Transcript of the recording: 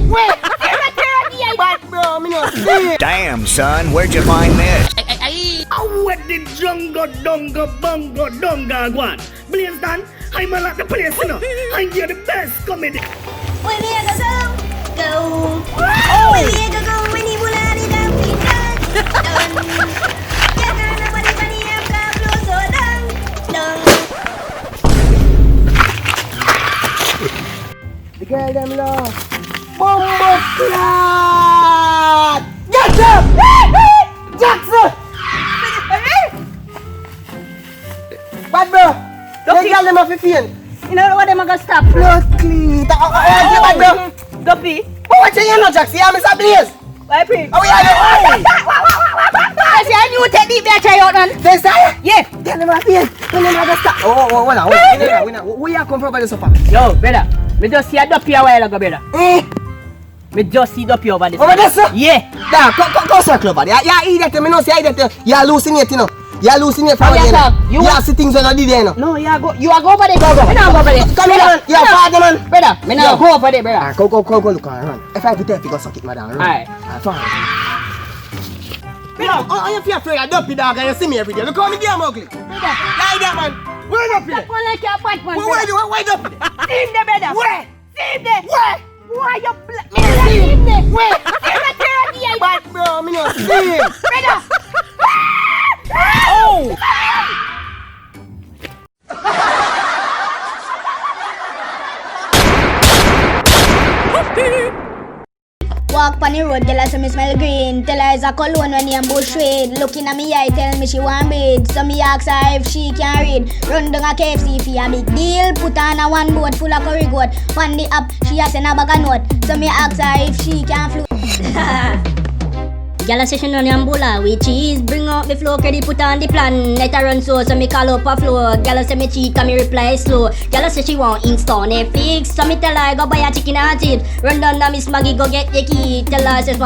Wait! But bro, me no see. Damn, son, where'd you find this? How wet the jungle, dunga, bunga, dunga, guan. Blaze done, I'm a lot of place, you know. I'm the best comedy. When you go, when you go, when you bullet it up, we done. Nobody have got close so done. The girl them love. Bumbo clot! Get up! Jackson! Bad bro! The girl them have to faint. You know what them are gonna stop? Blood clean. Bad bro! Duppy. But what you know, Jackson? I'm Mr. Blaze. Why pray? Oh yeah, I say I knew take the beer try out man. They say? Yeah. Tell them again. Tell them to stop. Oh, hold on. Where you come from by the sofa? Yo, brother. Me just see a Duppy a while ago, brother. Me just see Duppy over this. Over there, sir? Yeah. Nah, go circle over there. You idiot. Me know say idiot. You hallucinate, you know. You hallucinate from Oh, yes, again. sir. You have see things when I did there, you know. No, you are go over there. Go. Me not go over there. Come here, man. You're a father, man. Brother, me not go over there, brother. Go look around. If I have to tell you, go suck it, madam. Alright. Fine. Oh, you feel afraid of Duppy dog and you see me every day. Look how me damn ugly. Brother. Lie there, man. Where Duppy? That one like your Batman. Where Duppy? See him there, brother. Where? See him there. Where? Why you black? Me not see him there. Where? See him there. But bro, me not see him. Brother. Oh! Walk on the road, girl, I say me smell green. Tell her it's a cologne when you bush weed. Looking at me eye, tell me she want breed. So me ask her if she can read. Run down a KFC for a big deal. Put her on a one boat full of curry goat. On the app, she a send a bag of note. So me ask her if she can float. Gyal say she no nyambula with cheese. Bring out me flow, credit put on the plan. Let her run so me call up a flow. Gyal say me cheat, me reply slow. Gyal say she want install Netflix. So me tell her go buy a chicken and chips. Run down to Miss Maggie, go get the key. Tell her say